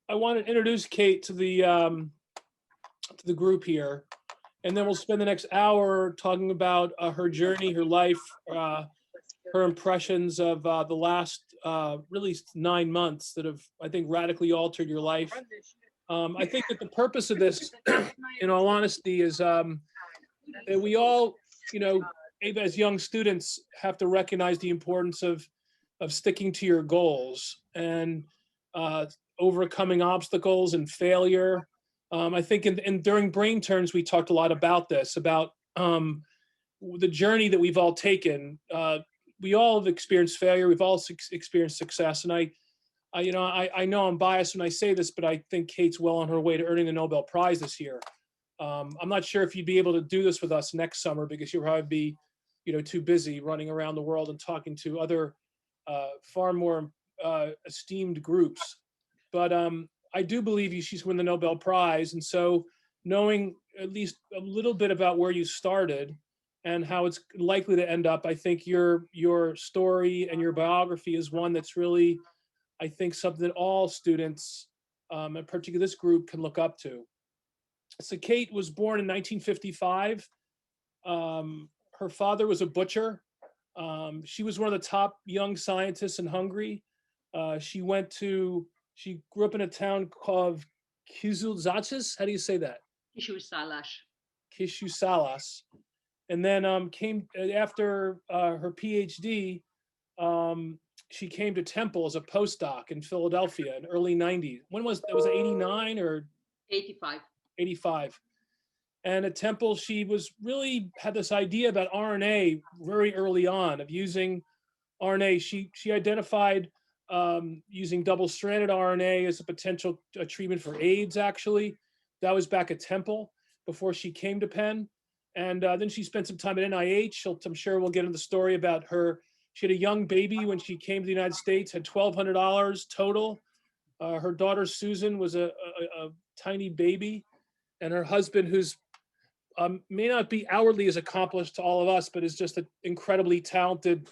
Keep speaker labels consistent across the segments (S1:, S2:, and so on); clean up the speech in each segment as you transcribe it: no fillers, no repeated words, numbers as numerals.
S1: I want to introduce Kate to the group here, and then we'll spend the next hour talking about her journey, her life, her impressions of the last really 9 months that have, I think, radically altered your life. I think that the purpose of this, in all honesty, is that we all, you know, as young students, have to recognize the importance of sticking to your goals and uh, overcoming obstacles and failure. I think during Brain Turns, we talked a lot about this, about the journey that we've all taken. We all have experienced failure. We've all experienced success. And I know I'm biased when I say this, but I think Kate's well on her way to earning the Nobel Prize this year. I'm not sure if you'd be able to do this with us next summer because you'll probably be, too busy running around the world and talking to other far more esteemed groups. But I do believe she's won the Nobel Prize, and so knowing at least a little bit about where you started and how it's likely to end up, I think your story and your biography is one that's really, I think, something that all students, and particularly this group, can look up to. So Kate was born in 1955. Her father was a butcher. She was one of the top young scientists in Hungary. She grew up in a town called Kizilzacis. How do you say that?
S2: Kisújszállás.
S1: Kishusalas. And then came after her PhD. She came to Temple as a postdoc in Philadelphia in early 90s. When was it? Was it 89 or
S2: 85.
S1: 85? And at Temple, she was really had this idea about RNA very early on of using RNA. She identified using double-stranded RNA as a potential treatment for AIDS. Actually, that was back at Temple before she came to Penn, and then she spent some time at NIH. I'm sure we'll get into the story about her. She had a young baby when she came to the United States. Had $1,200 total. Her daughter Susan was a tiny baby, and her husband, who's may not be outwardly as accomplished to all of us, but is just an incredibly talented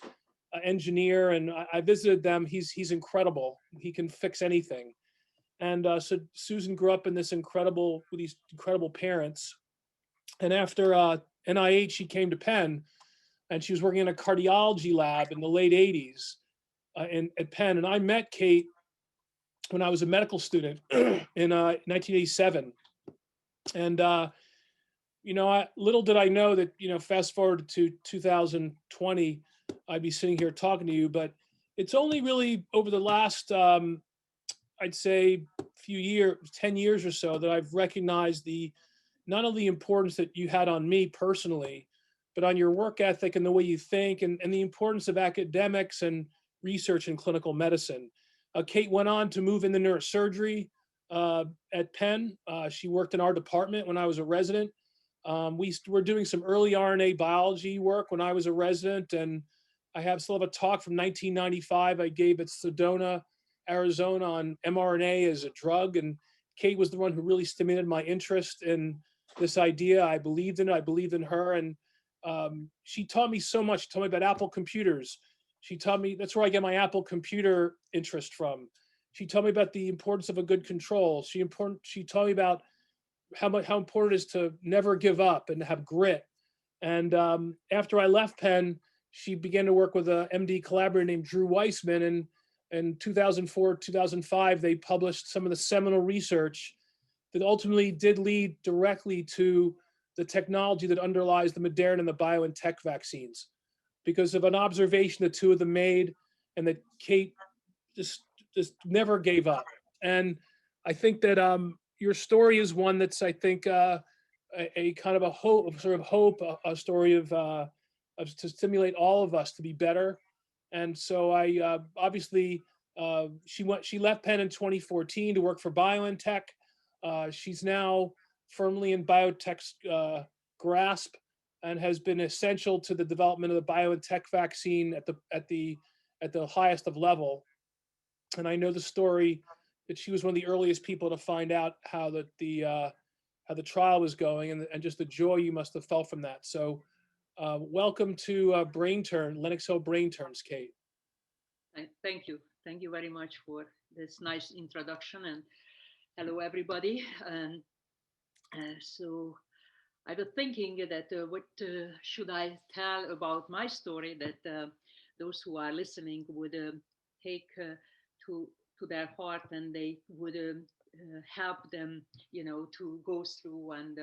S1: engineer. And I visited them. He's incredible. He can fix anything. And so Susan grew up in with these incredible parents. And after NIH, she came to Penn, and she was working in a cardiology lab in the late 80s at Penn. And I met Kate when I was a medical student in 1987. And little did I know that, fast forward to 2020, I'd be sitting here talking to you, but it's only really over the last, I'd say, few years, 10 years or so, that I've recognized not only the importance that you had on me personally, but on your work ethic and the way you think, and the importance of academics and research in clinical medicine. Kate went on to move into neurosurgery at Penn. She worked in our department when I was a resident. We were doing some early RNA biology work when I was a resident, and I still have a talk from 1995 I gave at Sedona, Arizona, on mRNA as a drug, and Kate was the one who really stimulated my interest in this idea. I believed in it. I believed in her, and she taught me so much. She taught me about Apple computers. She taught me, that's where I get my Apple computer interest from. She taught me about the importance of a good control. She taught me about how important it is to never give up and have grit. And after I left Penn, she began to work with a MD collaborator named Drew Weissman. And in 2004, 2005, they published some of the seminal research that ultimately did lead directly to the technology that underlies the Mrna and the BioNTech vaccines, because of an observation the two of them made, and that Kate just never gave up. And I think that your story is one that's, I think, a kind of a hope, a story of to stimulate all of us to be better. And so I obviously she left Penn in 2014 to work for BioNTech. She's now firmly in biotech's grasp and has been essential to the development of the BioNTech vaccine at the highest of level. And I know the story that she was one of the earliest people to find out how the trial was going, and just the joy you must have felt from that. So welcome to Lenox Hill Brain Turns, Kate.
S2: Thank you. Thank you very much for this nice introduction. And Hello, everybody. And so I was thinking that what should I tell about my story that those who are listening would take to to their heart, and they would help them, to go through and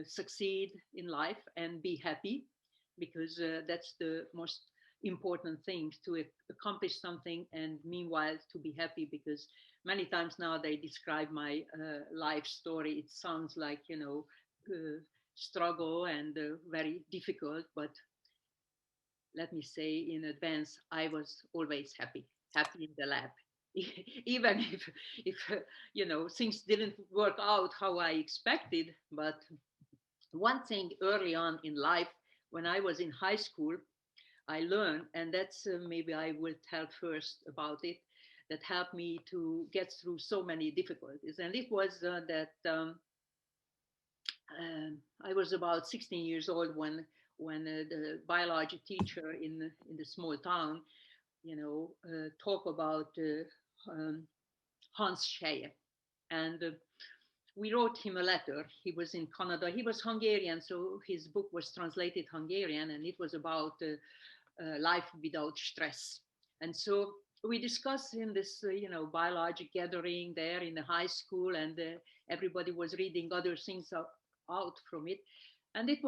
S2: succeed in life and be happy, because that's the most important thing, to accomplish something and meanwhile to be happy. Because many times now they describe my life story, it sounds like, struggle and very difficult. But let me say in advance, I was always happy in the lab. Even if things didn't work out how I expected. But one thing early on in life, when I was in high school, I learned, and that's maybe I will tell first about it, that helped me to get through so many difficulties. And it was that I was about 16 years old when the biology teacher in the small town, talk about Hans Scheyer. And we wrote him a letter. He was in Canada. He was Hungarian, so his book was translated Hungarian, and it was about life without stress. And so we discussed in this, biology gathering there in the high school, and everybody was reading other things out from it. And he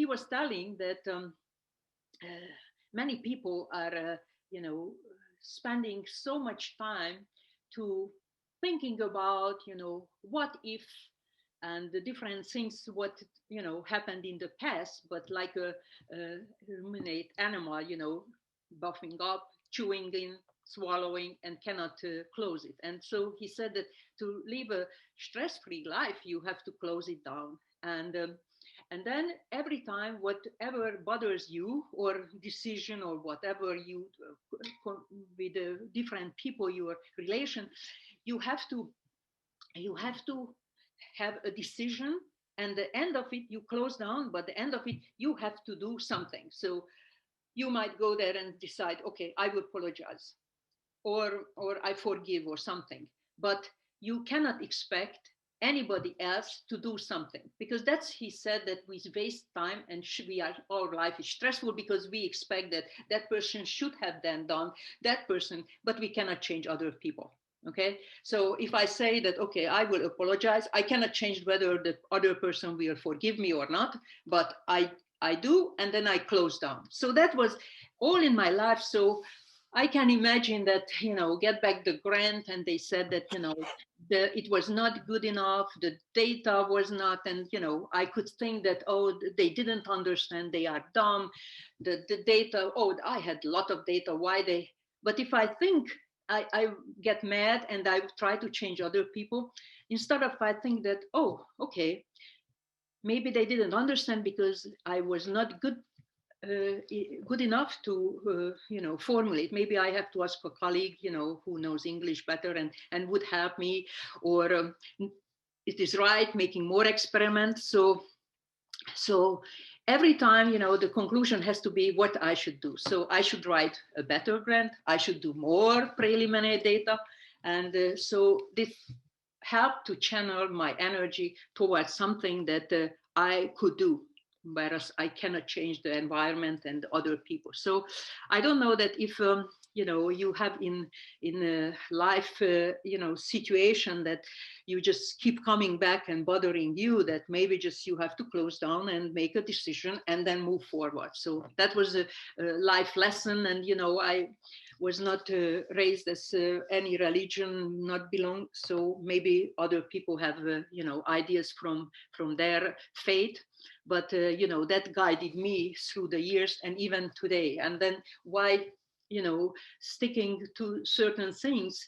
S2: was telling that many people are, spending so much time to thinking about, what if, and the different things, what, happened in the past, but like a ruminate animal, buffing up, chewing in, swallowing, and cannot close it. And so he said that to live a stress-free life, you have to close it down. And then every time, whatever bothers you, or decision, or whatever you with the different people, your relation, you have to you have to have a decision, and the end of it you close down, but the end of it you have to do something. So you might go there and decide, okay, I will apologize, or I forgive, or something. But you cannot expect anybody else to do something, because that's, he said, that we waste time, and our life is stressful because we expect that that person should have then done that person, but we cannot change other people. Okay, so if I say that, okay, I will apologize, I cannot change whether the other person will forgive me or not, but I do, and then I close down. So that was all in my life. So I can imagine that, get back the grant, and they said that, it was not good enough, the data was not, and, I could think that, oh, they didn't understand, they are dumb, the data, oh, I had a lot of data, why they, but if I think, I get mad and I try to change other people, instead of, I think that, oh, okay, maybe they didn't understand because I was not good enough to formulate. Maybe I have to ask a colleague, who knows English better, and would help me, or it is right making more experiments. So every time, the conclusion has to be what I should do. So I should write a better grant, I should do more preliminary data, and so this helped to channel my energy towards something that I could do, whereas I cannot change the environment and other people. So I don't know that if you have in a life situation that you just keep coming back and bothering you, that maybe just you have to close down and make a decision and then move forward. So that was a life lesson. And I was not raised as any religion, not belong. So maybe other people have ideas from their faith, but that guided me through the years and even today. And then why sticking to certain things,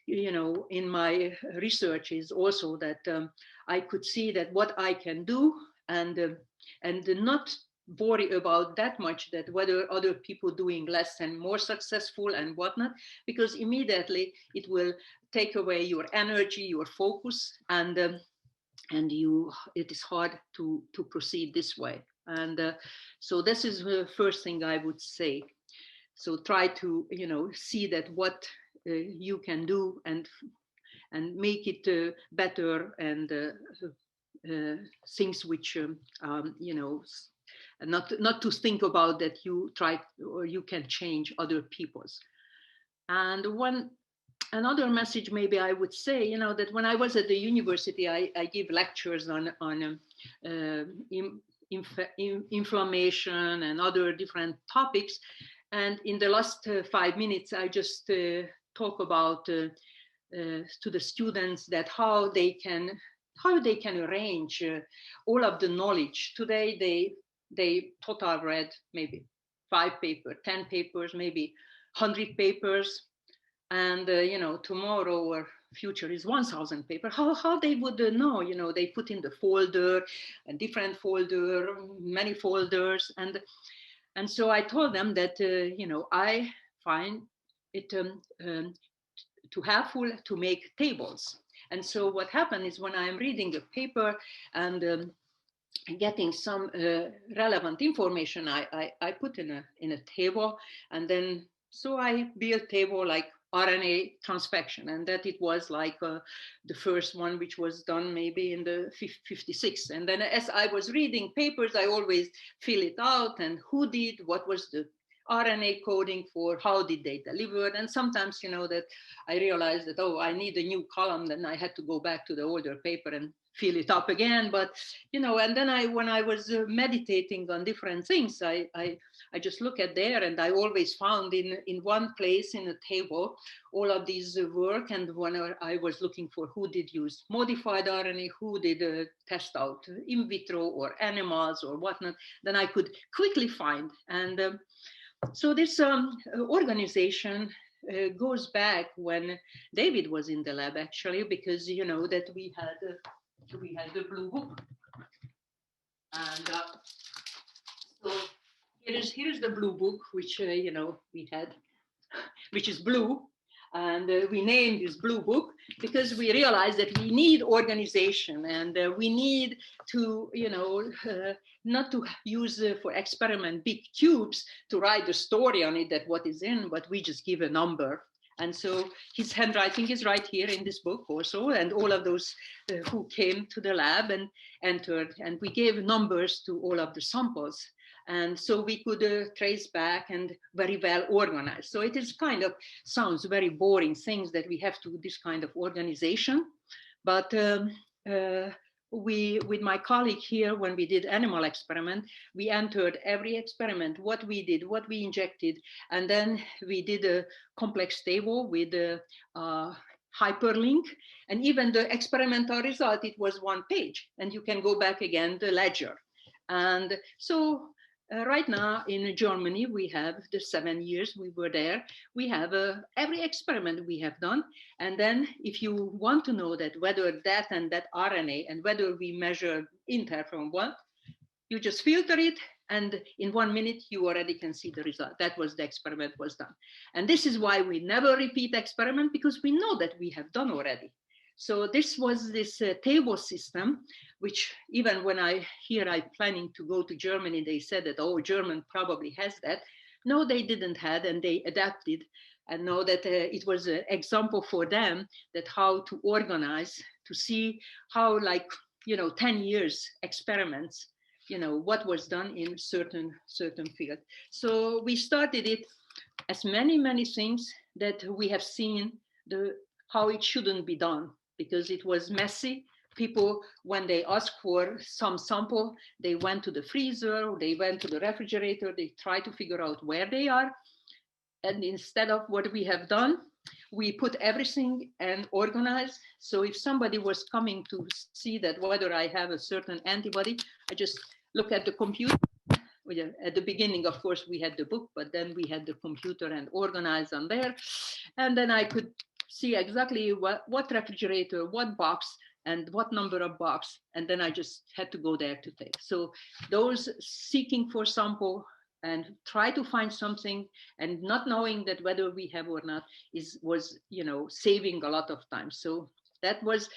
S2: in my research, is also that I could see that what I can do, and not worry about that much, that whether other people doing less and more successful and whatnot, because immediately it will take away your energy, your focus, and it is hard to proceed this way. And so this is the first thing I would say. So try to see that what you can do, and make it better, and things which not to think about that you try or you can change other people's. And another message maybe I would say, that when I was at the university, I give lectures on inflammation and other different topics. And in the last 5 minutes, I just talk about to the students that how they can arrange all of the knowledge. Today they total read maybe 5 papers, 10 papers, maybe 100 papers, and tomorrow or future is 1,000 paper. How they would know? They put in the folder, a different folder, many folders, and so I told them that I find it too helpful to make tables. And so what happened is when I'm reading a paper and getting some relevant information, I put in a table, and then so I built table like RNA transfection, and that it was like the first one, which was done maybe in the 56. And then as I was reading papers, I always fill it out, and who did, what was the RNA coding for, how did they deliver. And sometimes, that I realized that, oh, I need a new column, then I had to go back to the older paper and fill it up again. But, and then when I was meditating on different things, I just look at there, and I always found in one place in a table all of these work. And when I was looking for who did use modified RNA, who did test out in vitro or animals or whatnot, then I could quickly find. And so this organization goes back when David was in the lab, actually, because that we had the blue book, and so here is the blue book, which we had, which is blue, and we named this blue book because we realized that we need organization, and we need to not to use for experiment big cubes to write the story on it, that what is in, but we just give a number. And so his handwriting is right here in this book also, and all of those who came to the lab and entered, and we gave numbers to all of the samples. And so we could trace back and very well organized. So it is kind of sounds very boring things that we have to this kind of organization. But we, with my colleague here, when we did animal experiment, we entered every experiment, what we did, what we injected, and then we did a complex table with a hyperlink, and even the experimental result, it was 1 page, and you can go back again, the ledger. And so right now in Germany, we have the 7 years we were there. We have every experiment we have done. And then if you want to know that whether that and that RNA and whether we measure interferon what, you just filter it. And in 1 minute, you already can see the result. That was the experiment was done. And this is why we never repeat experiment, because we know that we have done already. So this was this table system, which even when I'm planning to go to Germany, they said that, oh, German probably has that. No, they didn't have, and they adapted, and know that it was an example for them that how to organize, to see how 10 years experiments, what was done in certain field. So we started it as many things that we have seen how it shouldn't be done, because it was messy. People, when they asked for some sample, they went to the freezer, they went to the refrigerator, they tried to figure out where they are. And instead of what we have done, we put everything and organized. So if somebody was coming to see that whether I have a certain antibody, I just look at the computer. At the beginning, of course, we had the book, but then we had the computer and organized on there. And then I could see exactly what refrigerator, what box, and what number of box. And then I just had to go there to take. So those seeking for sample and try to find something and not knowing that whether we have or not was saving a lot of time. So that was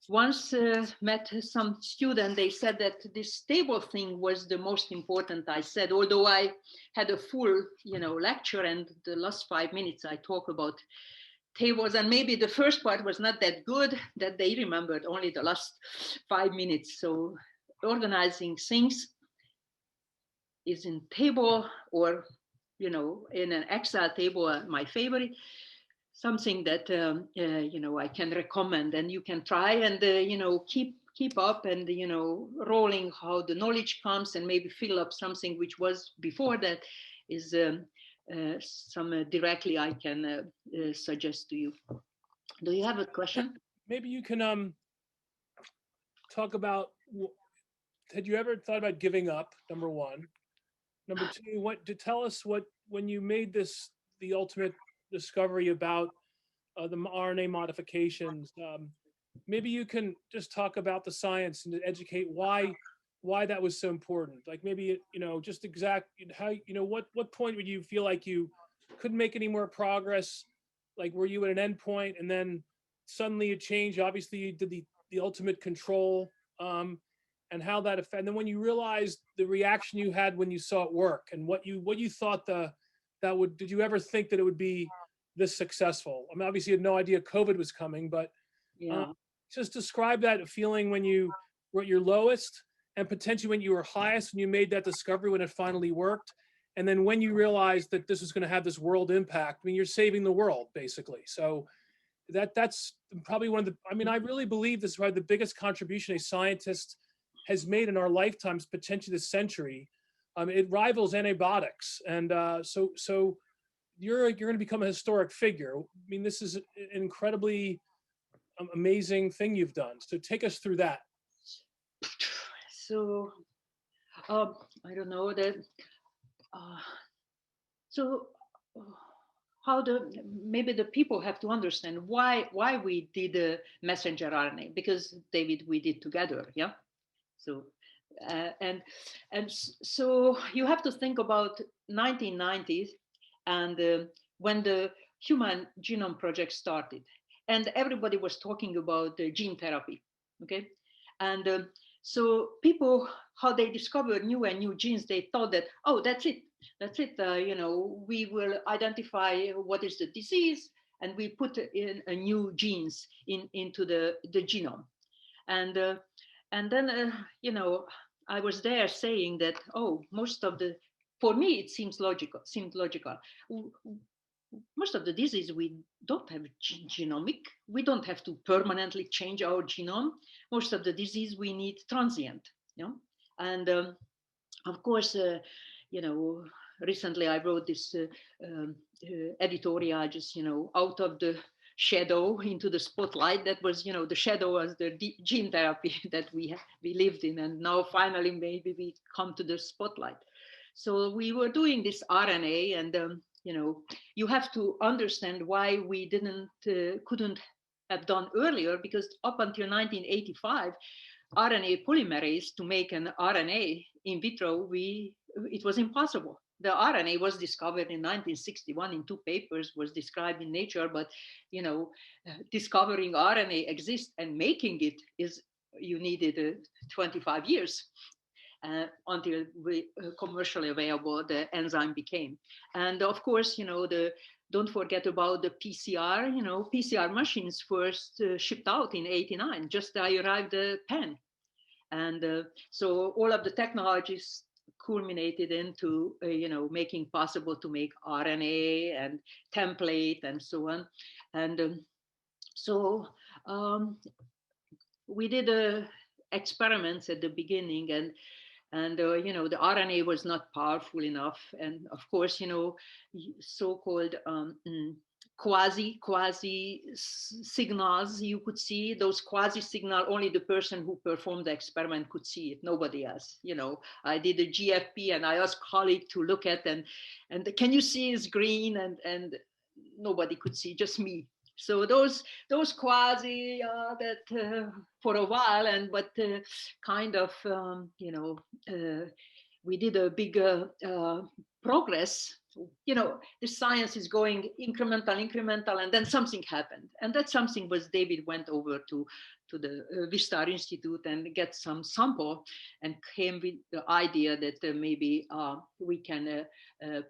S2: once met some student, they said that this table thing was the most important. I said, although I had a full lecture, and the last 5 minutes I talk about tables, and maybe the first part was not that good that they remembered only the last 5 minutes. So organizing things is in table, or in an Excel table, my favorite, something that I can recommend, and you can try and keep up, and rolling how the knowledge comes, and maybe fill up something which was before that is some directly I can suggest to you. Do you have a question?
S1: Maybe you can talk about, had you ever thought about giving up, number one? Number two, what to tell us what, when you made the ultimate discovery about the RNA modifications, maybe you can just talk about the science and educate why that was so important. Like maybe, just exact how, what point would you feel like you couldn't make any more progress? Like, were you at an end point and then suddenly it changed? Obviously you did the ultimate control, and how that affected, and then when you realized the reaction you had when you saw it work, and what you thought did you ever think that it would be this successful? I mean, obviously you had no idea COVID was coming, but
S2: Yeah.
S1: just describe that feeling when you were at your lowest, and potentially when you were highest, when you made that discovery, when it finally worked, and then when you realized that this was going to have this world impact. I mean, you're saving the world basically. So that's probably one of the, I mean, I really believe this is probably the biggest contribution a scientist has made in our lifetimes, potentially this century. It rivals antibiotics, and so you're going to become a historic figure. I mean, this is an incredibly amazing thing you've done. So take us through that.
S2: So I don't know that. So how maybe the people have to understand why we did a messenger RNA, because David, we did together, yeah. So and so you have to think about 1990s, and when the Human Genome Project started, and everybody was talking about gene therapy, okay, and so people, how they discovered new and new genes, they thought that, oh, that's it, we will identify what is the disease, and we put in a new genes into the genome, and then I was there saying that, oh, for me it seemed logical. Most of the disease we don't have genomic. We don't have to permanently change our genome. Most of the disease we need transient, and of course, recently I wrote this editorial, just out of the shadow into the spotlight. That was, the shadow was the gene therapy that we lived in, and now finally maybe we come to the spotlight. So we were doing this RNA, and you have to understand why we couldn't have done earlier, because up until 1985, RNA polymerase, to make an RNA in vitro, it was impossible. The RNA was discovered in 1961 in 2 papers, was described in Nature, but discovering RNA exists and making it you needed 25 years until commercially available the enzyme became. And of course, don't forget about the PCR. PCR machines first shipped out in '89. Just I arrived the pen, and so all of the technologies culminated into making possible to make RNA and template and so on. And so we did experiments at the beginning, and the RNA was not powerful enough, and of course, so-called quasi signals you could see. Those quasi signal, only the person who performed the experiment could see it, nobody else. I did a GFP, and I asked colleague to look at, and can you see it's green, and nobody could see, just me. So those quasi that for a while, but kind of we did a big progress, the science is going incremental, and then something happened. And that something was David went over to the Vistar Institute and get some sample and came with the idea that maybe we can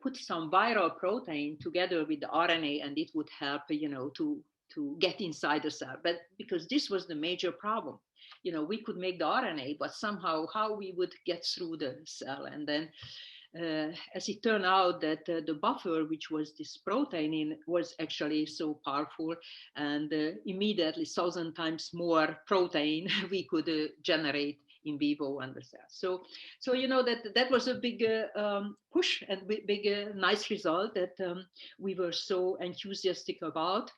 S2: put some viral protein together with the RNA, and it would help, to get inside the cell. But because this was the major problem, we could make the RNA, but somehow how we would get through the cell. And then as it turned out that the buffer, which was this protein in, was actually so powerful, and immediately 1,000 times more protein we could generate in vivo under cells. So that was a big push and big nice result that we were so enthusiastic about,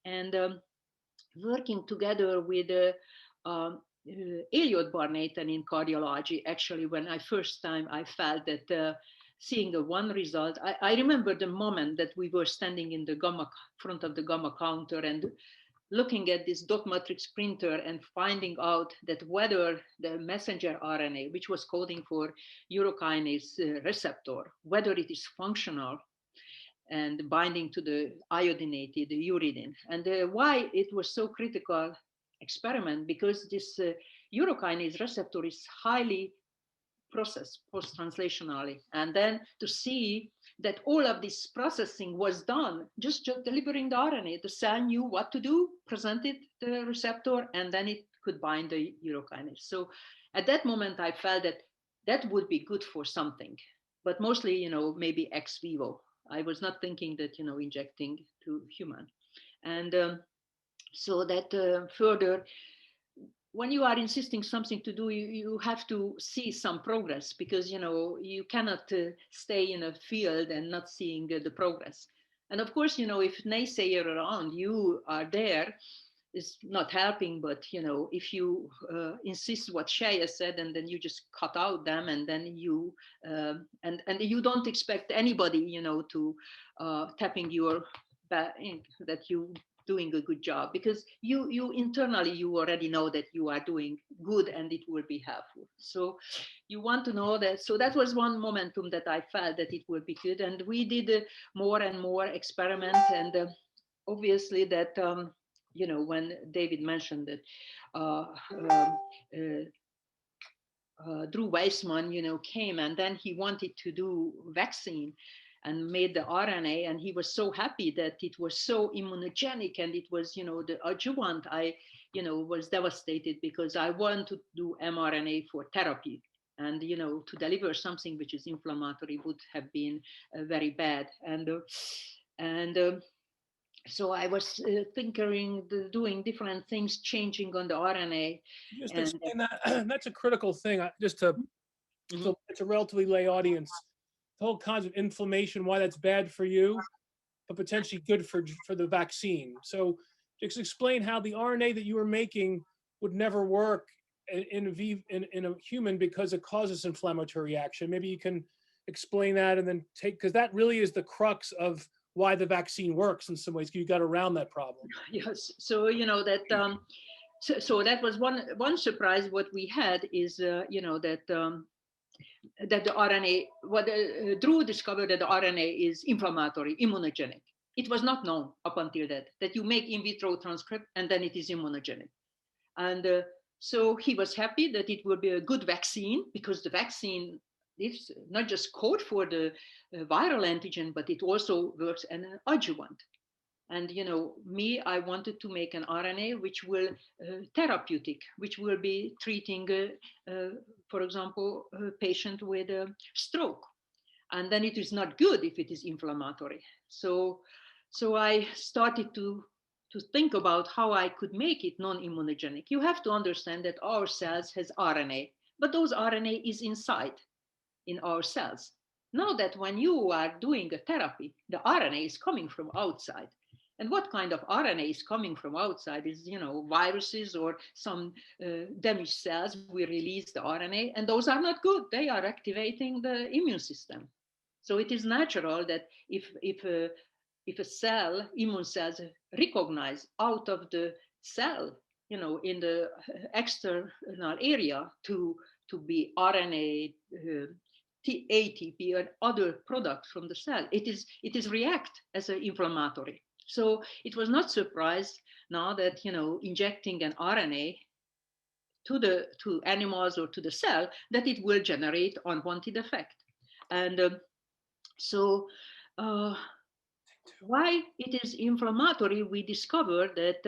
S2: and working together with Eliot Barnatan in cardiology. Actually, when I first time I felt that seeing the one result, I remember the moment that we were standing in the front of the gamma counter and looking at this dot matrix printer and finding out that whether the messenger RNA, which was coding for urokinase receptor, whether it is functional and binding to the iodinated uridine. And why it was so critical experiment, because this urokinase receptor is highly processed post-translationally. And then to see that all of this processing was done, just delivering the RNA, the cell knew what to do, presented the receptor, and then it could bind the urokinase. So at that moment, I felt that that would be good for something, but mostly, maybe ex vivo. I was not thinking that, injecting to human. And so that further, when you are insisting something to do, you have to see some progress, because, you cannot stay in a field and not seeing the progress. And of course, if naysayer around you are there, is not helping. But if you insist what Shaya said, and then you just cut out them, and then you and you don't expect anybody to tapping your back that you doing a good job, because you internally you already know that you are doing good and it will be helpful. So you want to know that. So that was one momentum that I felt that it would be good, and we did more and more experiment. And obviously that when David mentioned that Drew Weissman came, and then he wanted to do vaccine and made the RNA, and he was so happy that it was so immunogenic, and it was the adjuvant. I was devastated, because I want to do mRNA for therapy, and to deliver something which is inflammatory would have been very bad. And so I was tinkering, doing different things, changing on the RNA.
S1: Just
S2: And
S1: explain that. That's a critical thing. Just to, so it's a relatively lay audience. The whole concept of inflammation, why that's bad for you, but potentially good for the vaccine. So just explain how the RNA that you were making would never work in a human, because it causes inflammatory reaction. Maybe you can explain that, and then because that really is the crux of why the vaccine works in some ways. You got around that problem.
S2: Yes. So that so that was one surprise. What we had is that the RNA, Drew discovered that the RNA is inflammatory, immunogenic. It was not known up until that you make in vitro transcript and then it is immunogenic. And so he was happy that it would be a good vaccine, because the vaccine is not just code for the viral antigen, but it also works as an adjuvant. And I wanted to make an RNA which will therapeutic, which will be treating, for example, a patient with a stroke. And then it is not good if it is inflammatory. So I started to think about how I could make it non-immunogenic. You have to understand that our cells has RNA, but those RNA is inside in our cells. Now that when you are doing a therapy, the RNA is coming from outside. And what kind of RNA is coming from outside is, viruses or some damaged cells. We release the RNA, and those are not good. They are activating the immune system. So it is natural that if a cell, immune cells, recognize out of the cell, in the external area to be RNA ATP and other products from the cell. It is react as an inflammatory. So it was not surprised now that, injecting an RNA to animals or to the cell, that it will generate unwanted effect. And so why it is inflammatory, we discovered that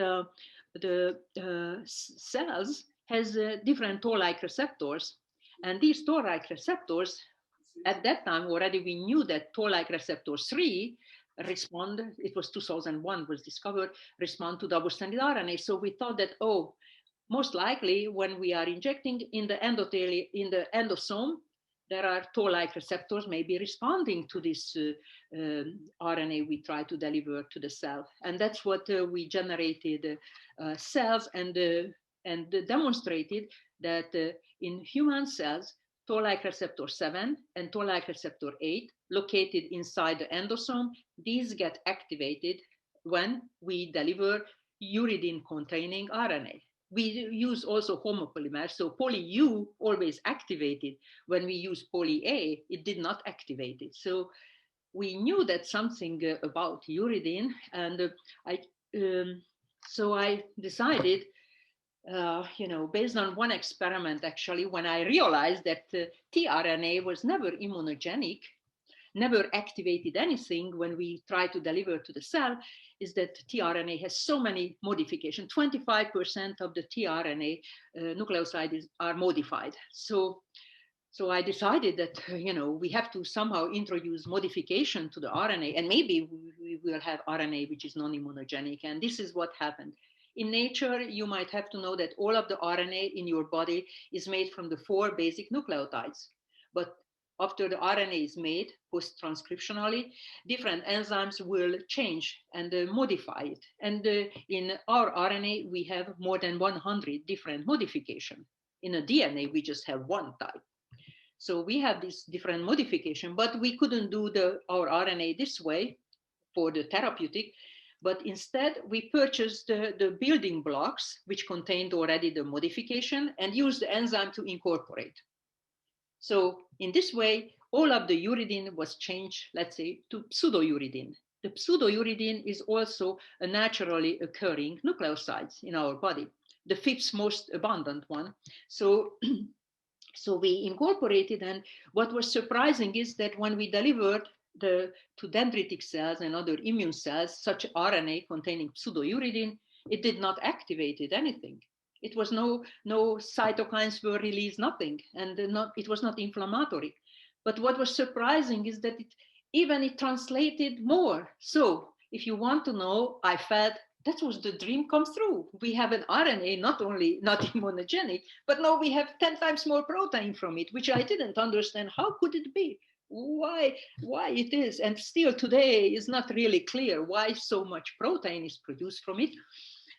S2: the cells has different toll-like receptors, and these toll-like receptors, at that time already we knew that toll-like receptor 3 respond, it was 2001 was discovered, respond to double-stranded RNA. So we thought that, oh, most likely when we are injecting in the endosome, there are toll-like receptors maybe responding to this RNA we try to deliver to the cell. And that's what we generated cells and demonstrated that in human cells, toll-like receptor 7 and toll-like receptor 8 located inside the endosome, these get activated when we deliver uridine-containing RNA. We use also homopolymers, so poly-U always activated. When we use poly-A, it did not activate it. So we knew that something about uridine, and so I decided, based on one experiment, actually, when I realized that tRNA was never immunogenic, never activated anything when we try to deliver to the cell, is that tRNA has so many modifications. 25% of the tRNA nucleosides are modified. So I decided that, we have to somehow introduce modification to the RNA, and maybe we will have RNA which is non-immunogenic. And this is what happened. In nature, you might have to know that all of the RNA in your body is made from the 4 basic nucleotides. But after the RNA is made post-transcriptionally, different enzymes will change and modify it. And in our RNA, we have more than 100 different modifications. In a DNA, we just have one type. So we have this different modification, but we couldn't do our RNA this way for the therapeutic. But instead, we purchased the building blocks, which contained already the modification, and used the enzyme to incorporate. So in this way, all of the uridine was changed, let's say, to pseudouridine. The pseudouridine is also a naturally occurring nucleoside in our body, the 5th most abundant one. So we incorporated, and what was surprising is that when we delivered to dendritic cells and other immune cells, such RNA containing pseudouridine, it did not activate anything. It was no cytokines were released, nothing, and it was not inflammatory. But what was surprising is that it translated more. So if you want to know, I felt that was the dream come true. We have an RNA not only not immunogenic, but now we have 10 times more protein from it, which I didn't understand. How could it be? Why it is? And still today is not really clear why so much protein is produced from it.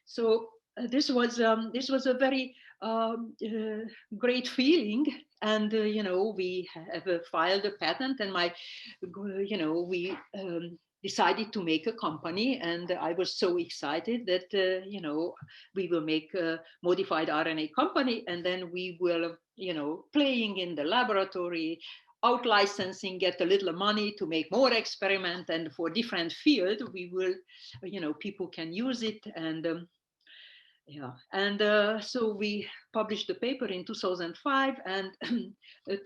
S2: So this was a very great feeling, and we have filed a patent, and we decided to make a company, and I was so excited that we will make a modified RNA company, and then we will playing in the laboratory, out licensing, get a little money to make more experiment, and for different field we will people can use it, and so we published the paper in 2005, and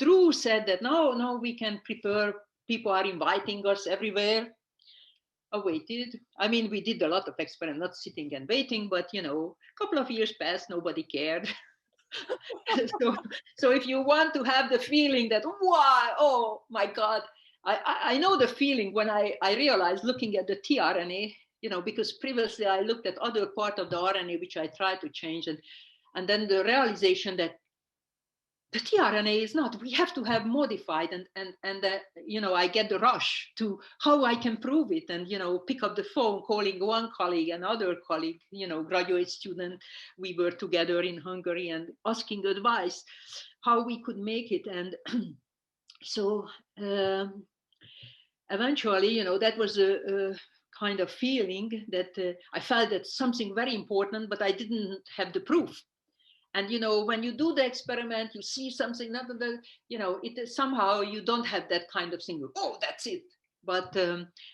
S2: Drew said that no, we can prepare. People are inviting us everywhere. I waited. I mean, we did a lot of experiments, not sitting and waiting, but a couple of years passed, nobody cared. so if you want to have the feeling that, wow, oh my God, I know the feeling when I realized looking at the tRNA, because previously I looked at other part of the RNA, which I tried to change. And then the realization that the tRNA is not, we have to have modified, and I get the rush to how I can prove it, and pick up the phone, calling one colleague, another colleague, graduate student, we were together in Hungary, and asking advice how we could make it. And so eventually, that was a kind of feeling that I felt that something very important, but I didn't have the proof. And when you do the experiment, you see something, not the, it is somehow you don't have that kind of thing. Oh, that's it. But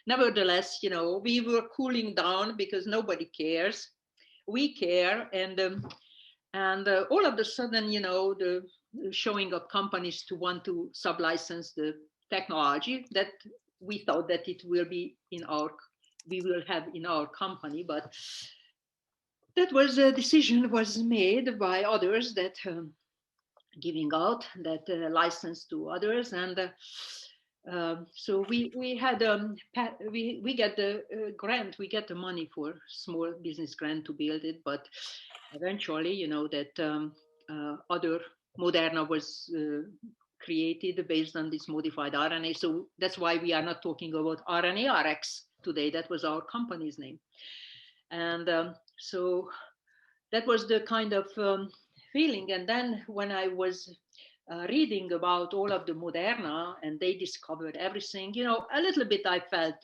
S2: nevertheless, we were cooling down because nobody cares. We care, and all of a sudden, the showing of companies to want to sublicense the technology that we thought that it will be we will have in our company, but that was a decision was made by others that giving out that license to others, and so we had we get the grant, we get the money for small business grant to build it, but eventually, that other Moderna was created based on this modified RNA. So that's why we are not talking about RNA-RX today. That was our company's name. And so that was the kind of feeling. And then when I was reading about all of the Moderna and they discovered everything, a little bit I felt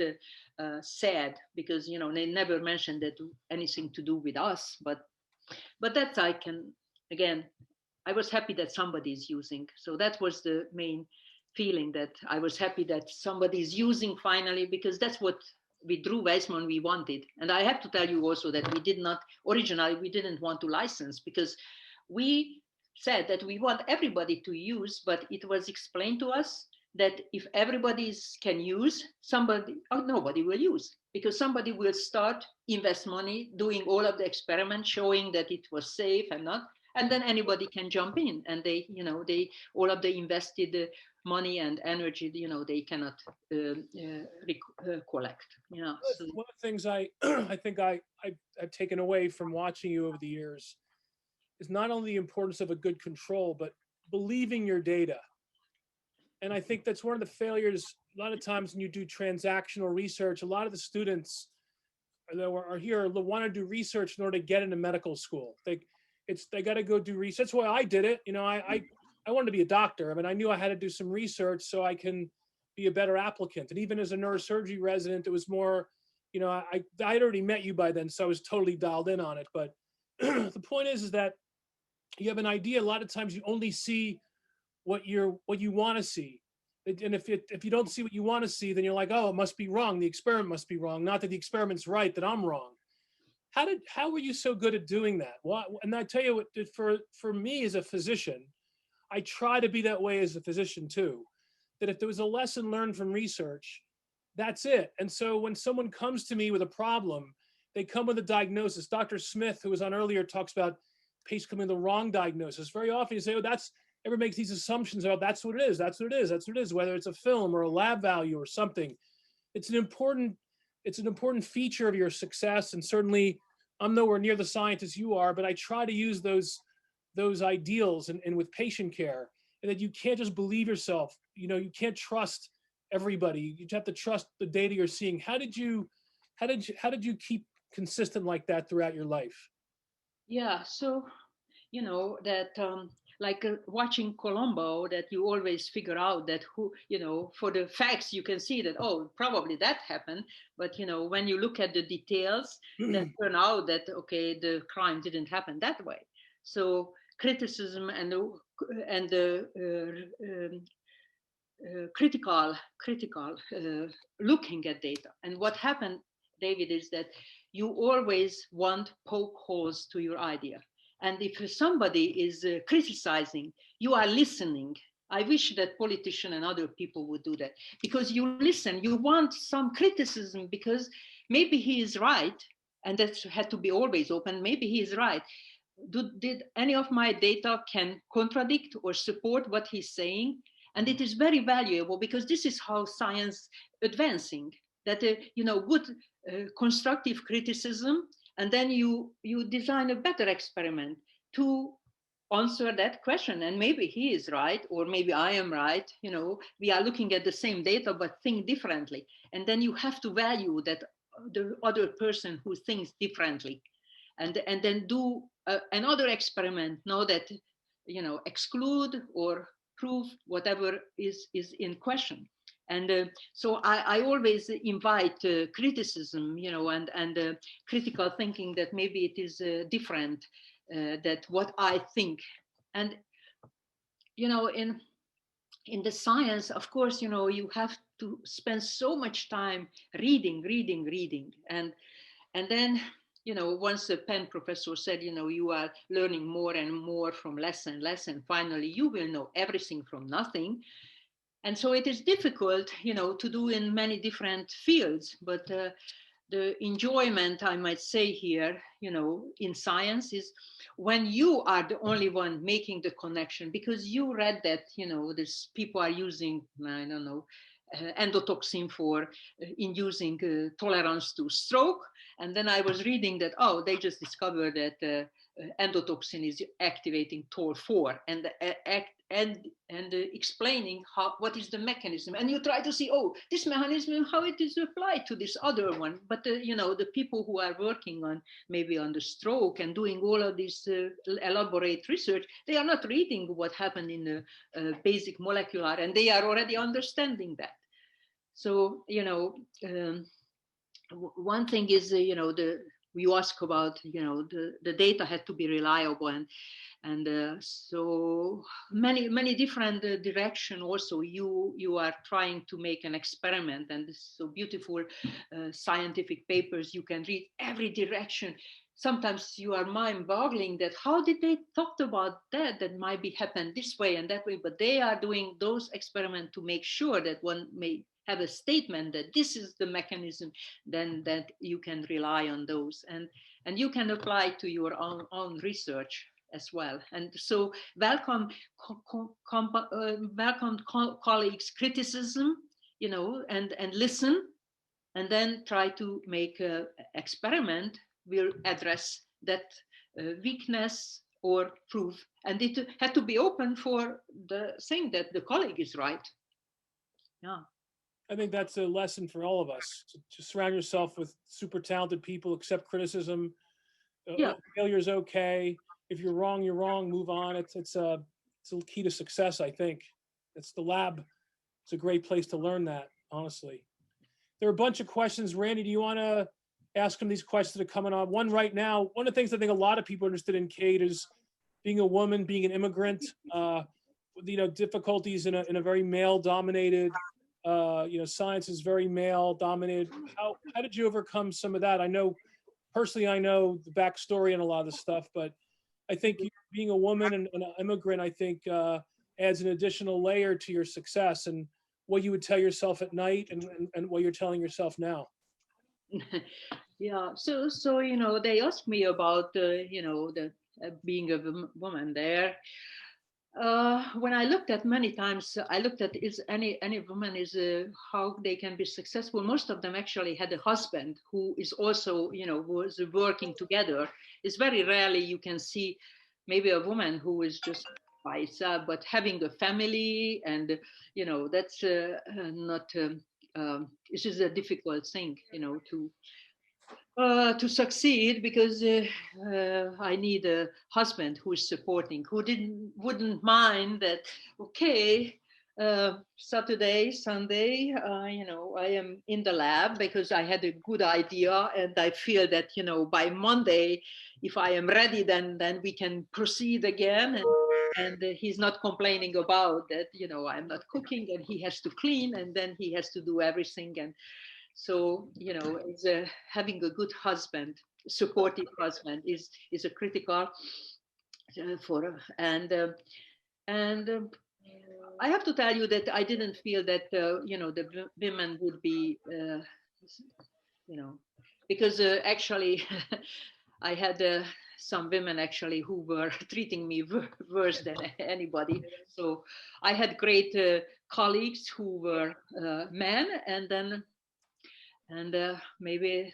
S2: sad because, they never mentioned that anything to do with us. But that's, I can, again, I was happy that somebody is using. So that was the main feeling, that I was happy that somebody is using finally, because that's what with Drew Weissman we wanted. And I have to tell you also that originally we didn't want to license, because we said that we want everybody to use, but it was explained to us that if everybody can use, nobody will use, because somebody will start invest money doing all of the experiments showing that it was safe and not, and then anybody can jump in, and they all of the invested money and energy, they cannot collect. So
S1: One of the things I I think I've taken away from watching you over the years is not only the importance of a good control, but believing your data. And I think that's one of the failures. A lot of times when you do transactional research, a lot of the students that are here want to do research in order to get into medical school. They got to go do research. That's why I did it. I wanted to be a doctor. I mean, I knew I had to do some research so I can be a better applicant. And even as a neurosurgery resident, it was more, I'd already met you by then, so I was totally dialed in on it. But the point is that you have an idea. A lot of times you only see what you want to see. And if you don't see what you want to see, then you're like, oh, it must be wrong. The experiment must be wrong. Not that the experiment's right, that I'm wrong. How were you so good at doing that? And I tell you what, for me as a physician, I try to be that way as a physician too. That if there was a lesson learned from research, that's it. And so when someone comes to me with a problem, they come with a diagnosis. Dr. Smith, who was on earlier, talks about patients coming with the wrong diagnosis. Very often you say, oh, everyone makes these assumptions about that's what it is, that's what it is, that's what it is, whether it's a film or a lab value or something. It's an important feature of your success. And certainly I'm nowhere near the scientist you are, but I try to use those ideals and with patient care, and that you can't just believe yourself. You can't trust everybody. You have to trust the data you're seeing. How did you keep consistent like that throughout your life?
S2: yeah, so that like watching Columbo, that you always figure out that who, for the facts you can see that, oh, probably that happened, but when you look at the details, that turn out that okay, the crime didn't happen that way. So criticism and the critical looking at data. And what happened, David, is that you always want poke holes to your idea. And if somebody is criticizing, you are listening. I wish that politicians and other people would do that, because you listen, you want some criticism, because maybe he is right, and that had to be always open. Maybe he is right. Did any of my data can contradict or support what he's saying? And it is very valuable, because this is how science advancing, that good constructive criticism, and then you design a better experiment to answer that question. And maybe he is right, or maybe I am right. We are looking at the same data but think differently, and then you have to value that the other person who thinks differently, and then do another experiment, know that exclude or prove whatever is in question. And so I always invite criticism, and critical thinking, that maybe it is different, that what I think. And in the science, of course, you have to spend so much time reading, and then once the Penn professor said, you are learning more and more from less and less, and finally you will know everything from nothing. And so it is difficult, to do in many different fields, but the enjoyment, I might say here, in science is when you are the only one making the connection, because you read that, these people are using, I don't know, endotoxin for inducing tolerance to stroke. And then I was reading that, oh, they just discovered that endotoxin is activating TOR4, and explaining what is the mechanism, and you try to see, oh, this mechanism, how it is applied to this other one. But the people who are working on maybe on the stroke and doing all of this elaborate research, they are not reading what happened in the basic molecular, and they are already understanding that. So one thing is you ask about the data had to be reliable, and so many different direction. Also, you are trying to make an experiment, and this is so beautiful scientific papers. You can read every direction. Sometimes you are mind-boggling that how did they talk about that might be happen this way and that way, but they are doing those experiments to make sure that one may have a statement that this is the mechanism, then that you can rely on those, and you can apply to your own research as well. And so welcome colleagues' criticism, and listen, and then try to make an experiment will address that weakness or proof. And it had to be open for the thing that the colleague is right. Yeah.
S1: I think that's a lesson for all of us. To surround yourself with super talented people, accept criticism.
S2: Yeah.
S1: Failure is okay. If you're wrong, you're wrong. Move on. It's a key to success, I think. It's the lab. It's a great place to learn that, honestly. There are a bunch of questions. Randy, do you want to ask them these questions that are coming on? One right now, one of the things I think a lot of people are interested in, Kate, is being a woman, being an immigrant, difficulties in a very male-dominated, science is very male-dominated. How did you overcome some of that? I know the backstory and a lot of the stuff, but I think being a woman and an immigrant, I think, adds an additional layer to your success and what you would tell yourself at night and what you're telling yourself now.
S2: Yeah. So they asked me about the being a woman there. When I looked at many times, I looked at is any woman is how they can be successful. Most of them actually had a husband who is also was working together. It's very rarely you can see maybe a woman who is just by herself, but having a family, and that's not. This is a difficult thing, to succeed, because I need a husband who is supporting, who wouldn't mind that. Okay, Saturday, Sunday, I am in the lab because I had a good idea, and I feel that by Monday, if I am ready, then we can proceed again. And he's not complaining about that. I'm not cooking, and he has to clean, and then he has to do everything. And so, it's having a good husband, supportive husband is a critical for, and I have to tell you that I didn't feel that, the women would be, because actually I had some women actually who were treating me worse than anybody. So I had great colleagues who were men, and maybe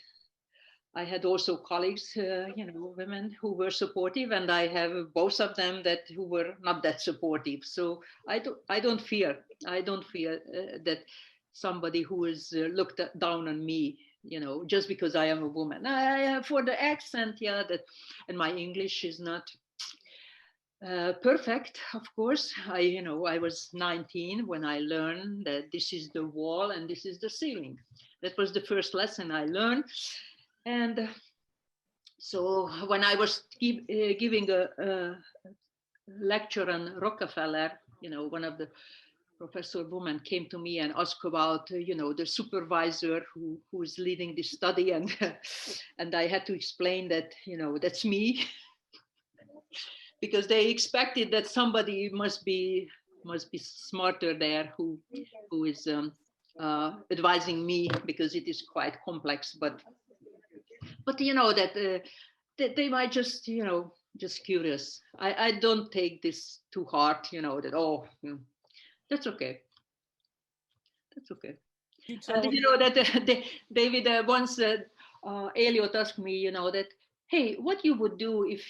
S2: I had also colleagues, women who were supportive, and I have both of them who were not that supportive. So I don't fear that somebody who is looked down on me, just because I am a woman. For the accent, and my English is not perfect, of course. I was 19 when I learned that this is the wall and this is the ceiling. That was the first lesson I learned. And So when I was giving a lecture on Rockefeller, one of the professor woman came to me and asked about, the supervisor who is leading this study, and and I had to explain that, that's me, because they expected that somebody must be smarter there who is advising me, because it is quite complex. But that they might just just curious. I don't take this too hard, that that's okay. That's okay.
S1: You
S2: And
S1: tell
S2: that David once Elliot asked me, that, hey, what you would do if,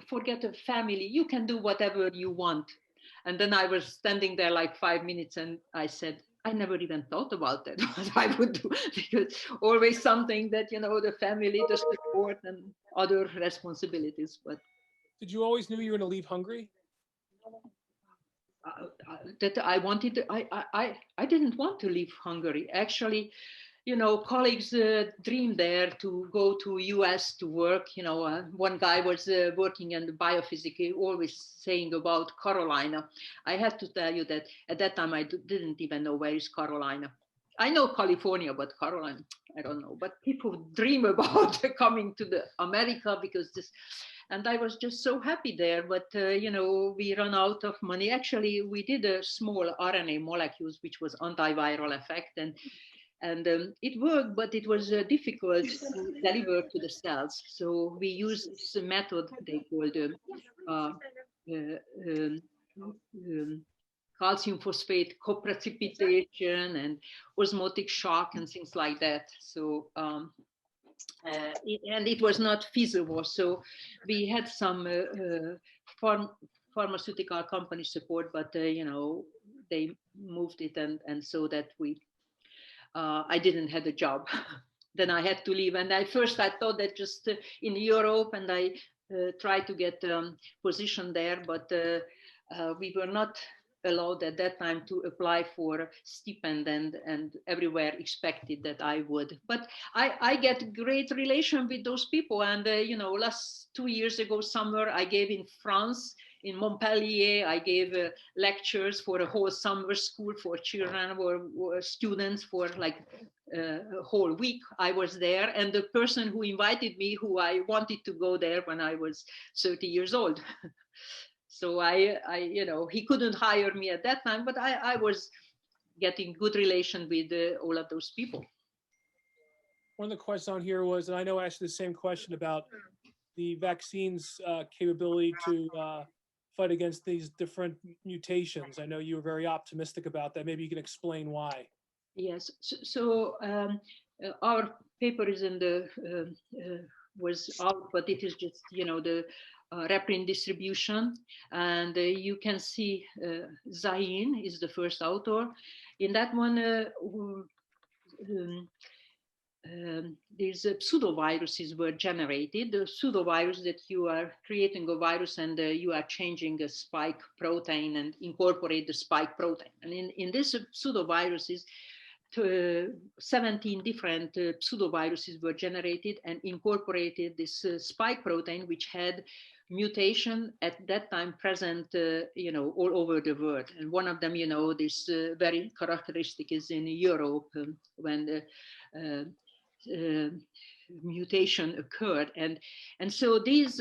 S2: forget a family, you can do whatever you want. And then I was standing there like 5 minutes, and I said, I never even thought about that, what I would do, because always something that, the family, the support, and other responsibilities. But
S1: did you always knew you were going to leave Hungary?
S2: that I wanted, I didn't want to leave Hungary. Actually, colleagues dream there to go to US to work. One guy was working in the biophysics, always saying about Carolina. I have to tell you that at that time I didn't even know where is Carolina. I know California, but Carolina, I don't know. But people dream about coming to the America because this, and I was just so happy there. But we run out of money. Actually, we did a small RNA molecules, which was antiviral effect, and it worked, but it was difficult to deliver to the cells. So we used this method they called uh, uh, um, um, calcium phosphate coprecipitation and osmotic shock and things like that. So and it was not feasible. So we had some pharmaceutical company support, but they moved it, and so that I didn't have a job. Then I had to leave. And I thought that just in Europe, and I tried to get position there, but we were not allowed at that time to apply for stipend, and everywhere expected that I would. But I get great relation with those people. And, last 2 years ago, summer, I gave in France, in Montpellier. I gave lectures for a whole summer school for children or students for like a whole week. I was there, and the person who invited me, who I wanted to go there when I was 30 years old. So I he couldn't hire me at that time, but I was getting good relation with all of those people.
S1: One of the questions on here was, and I know I asked the same question about the vaccine's capability to fight against these different mutations. I know you were very optimistic about that. Maybe you can explain why.
S2: Yes. So our paper is in the was out, but it is just the reprint distribution, and you can see Zahin is the first author. In that one, these pseudoviruses were generated. The pseudovirus that you are creating a virus, and you are changing a spike protein and incorporate the spike protein. And in this pseudoviruses, 17 different pseudoviruses were generated and incorporated this spike protein, which had mutation at that time present, all over the world. And one of them, this very characteristic is in Europe, when the mutation occurred, and so these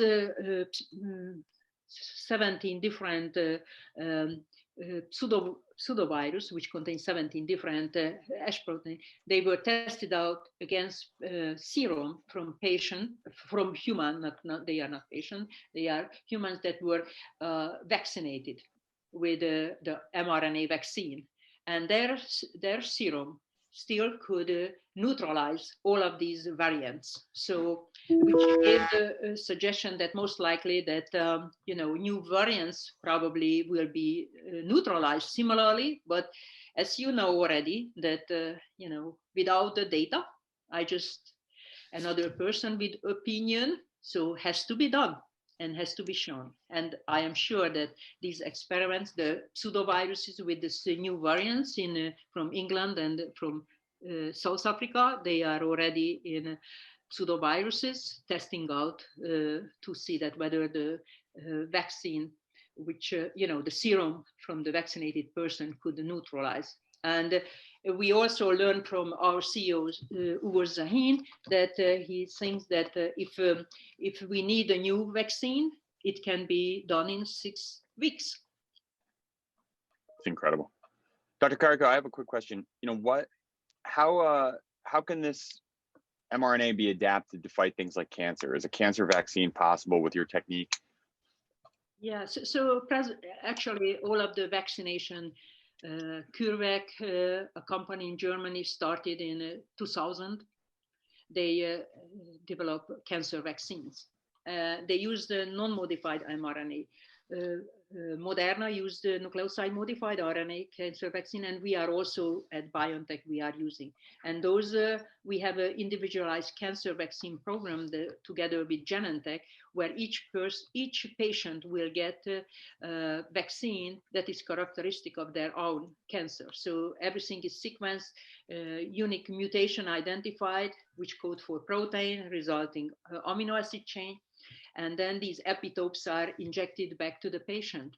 S2: 17 different pseudovirus, which contain 17 different H protein, they were tested out against serum from human, not they are not patient, they are humans that were vaccinated with the mRNA vaccine, and their serum still could neutralize all of these variants. So, which gave the suggestion that most likely that new variants probably will be neutralized similarly. But as you know already, that without the data, I just another person with opinion, so has to be done and has to be shown. And I am sure that these experiments, the pseudoviruses with these new variants from England and from South Africa, they are already in pseudoviruses, testing out to see that whether the vaccine, which, the serum from the vaccinated person could neutralize. And we also learned from our CEO, Ugur Sahin, that he thinks that if we need a new vaccine, it can be done in 6 weeks.
S3: It's incredible. Dr. Kariko, I have a quick question. How can this mRNA be adapted to fight things like cancer? Is a cancer vaccine possible with your technique?
S2: Yeah, so actually all of the vaccination, CureVac, a company in Germany, started in 2000. They develop cancer vaccines. They use the non-modified mRNA. Mrna used the nucleoside modified RNA cancer vaccine, and we are also at BioNTech, we are using. And those, we have an individualized cancer vaccine program together with Genentech, where each patient will get a vaccine that is characteristic of their own cancer. So everything is sequenced, unique mutation identified, which code for protein, resulting amino acid chain. And then these epitopes are injected back to the patient.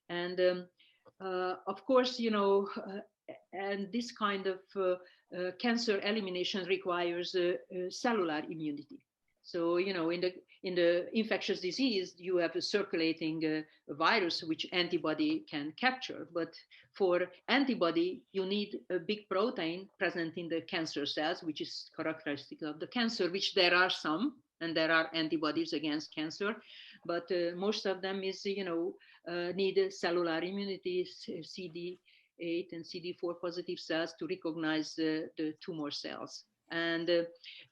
S2: And of course, and this kind of cancer elimination requires cellular immunity. So, in the infectious disease, you have a circulating virus which antibody can capture. But for antibody, you need a big protein present in the cancer cells, which is characteristic of the cancer, which there are some, and there are antibodies against cancer, but most of them is, need cellular immunity, CD8 and CD4 positive cells to recognize the tumor cells. And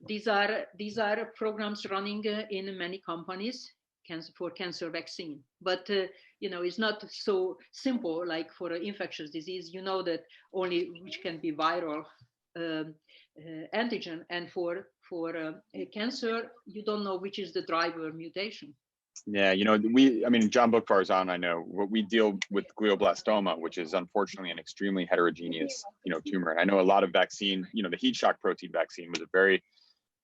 S2: these are programs running in many companies for cancer vaccine. But it's not so simple like for an infectious disease. You know that only which can be viral antigen, and for cancer, you don't know which is the driver mutation.
S3: Yeah, John Bookvarzan, I know we deal with glioblastoma, which is unfortunately an extremely heterogeneous, tumor. And I know a lot of vaccine, the heat shock protein vaccine was it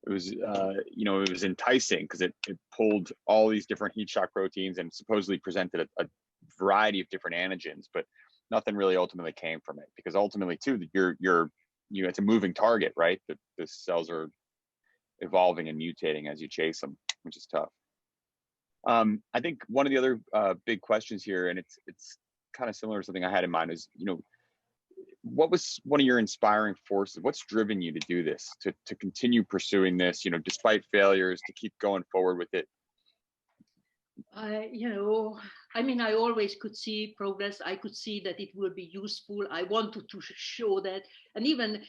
S3: was enticing because it pulled all these different heat shock proteins and supposedly presented a variety of different antigens, but nothing really ultimately came from it, because ultimately too, it's a moving target, right? The cells are evolving and mutating as you chase them, which is tough. I think one of the other big questions here, and it's kind of similar to something I had in mind, is, what was one of your inspiring forces? What's driven you to do this, to continue pursuing this, despite failures, to keep going forward with it?
S2: I always could see progress. I could see that it would be useful. I wanted to show that. And even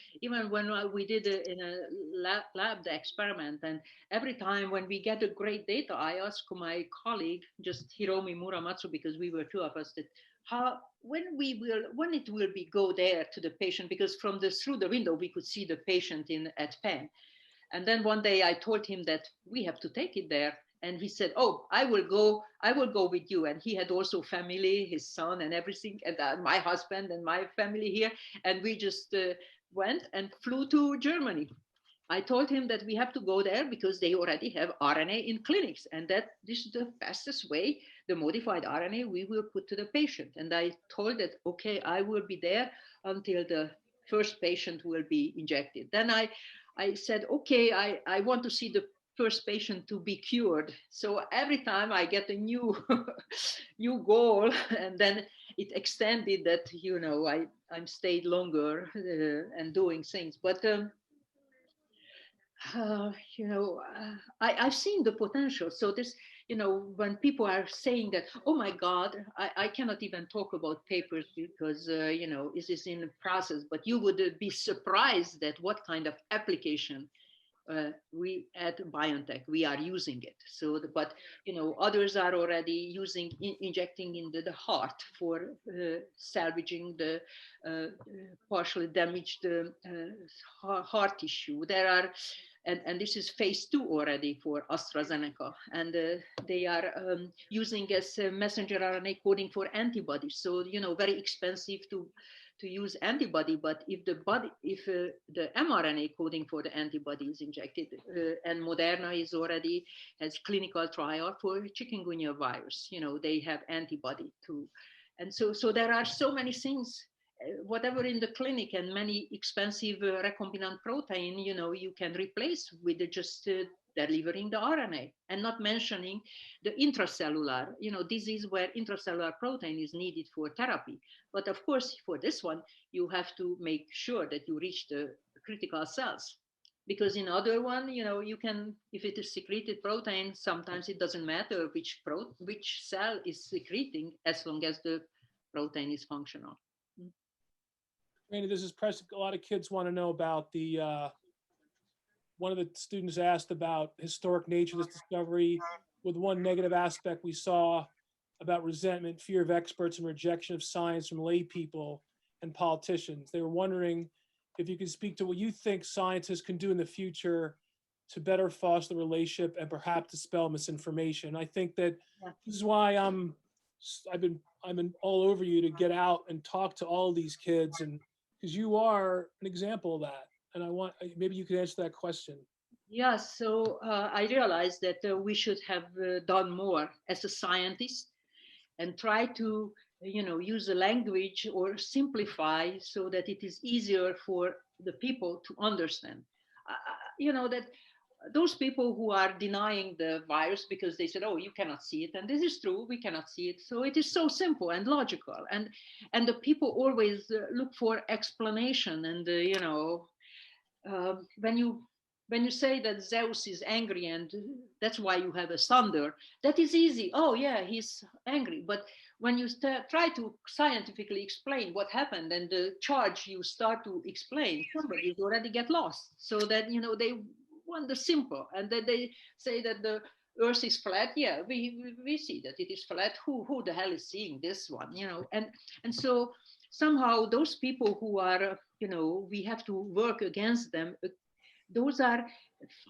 S2: when we did in a lab the experiment, and every time when we get a great data, I ask my colleague, just Hiromi Muramatsu, because we were two of us, that when it will be go there to the patient, because through the window we could see the patient at Penn. And then one day I told him that we have to take it there. And he said, "Oh, I will go with you." And he had also family, his son and everything, and my husband and my family here. And we just went and flew to Germany. I told him that we have to go there because they already have RNA in clinics, and that this is the fastest way, the modified RNA we will put to the patient. And I told that, okay, I will be there until the first patient will be injected. Then I said, okay, I want to see the first patient to be cured. So every time I get a new goal, and then it extended that, I'm stayed longer and doing things. But I've seen the potential. So this, when people are saying that, oh my God, I cannot even talk about papers because, this is in the process, but you would be surprised at what kind of application we at BioNTech, we are using it. So, but others are already injecting into the heart for salvaging the partially damaged heart tissue. There are and this is phase 2 already for AstraZeneca, and they are using as messenger RNA coding for antibodies. So very expensive to use antibody, but if the mRNA coding for the antibody is injected, and Moderna is already has clinical trial for chikungunya virus, they have antibody too, and so there are so many things. Whatever in the clinic, and many expensive recombinant protein, you can replace with just delivering the RNA, and not mentioning the intracellular, disease where intracellular protein is needed for therapy. But of course, for this one, you have to make sure that you reach the critical cells, because in other one, you can, if it is secreted protein, sometimes it doesn't matter which cell is secreting, as long as the protein is functional.
S1: Randy, this is press. A lot of kids want to know about the, one of the students asked about historic nature of this discovery, with one negative aspect we saw about resentment, fear of experts, and rejection of science from lay people and politicians. They were wondering if you could speak to what you think scientists can do in the future to better foster the relationship and perhaps dispel misinformation. I think that this is why I've been all over you to get out and talk to all these kids, and because you are an example of that. And I want, maybe you could answer that question.
S2: Yeah, so I realized that we should have done more as a scientist, and try to, use a language or simplify so that it is easier for the people to understand. That those people who are denying the virus because they said, oh, you cannot see it, and this is true, we cannot see it, so it is so simple and logical, and the people always look for explanation, and when you say that Zeus is angry and that's why you have a thunder, that is easy. Oh yeah, he's angry. But when you try to scientifically explain what happened, and the charge you start to explain, somebody already get lost. So that they want the simple, and that they say that the Earth is flat. Yeah, we see that it is flat. Who the hell is seeing this one? And so somehow those people who are we have to work against them. Those are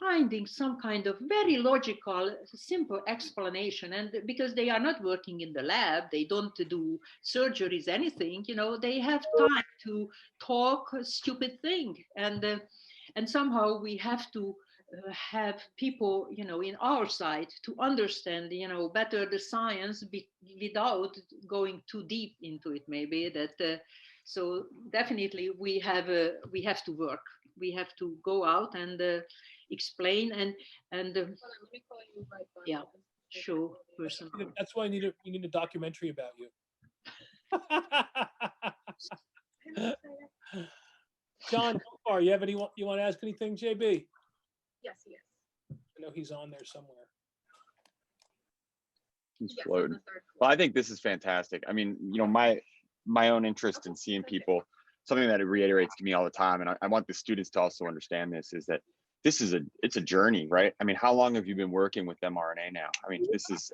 S2: finding some kind of very logical, simple explanation. And because they are not working in the lab, they don't do surgeries, anything, they have time to talk a stupid thing. And somehow we have to have people, in our side to understand, better the science without going too deep into it, maybe that. So definitely we have to work. We have to go out and explain and yeah, show personally.
S1: That's why we need a documentary about you. John, so far, you want to ask anything, JB?
S4: Yes.
S1: I know he's on there somewhere.
S3: He's floating. Well, I think this is fantastic. I mean, my own interest in seeing people, something that it reiterates to me all the time, and I want the students to also understand this, is that it's a journey, right? I mean, how long have you been working with mRNA now? I mean, this is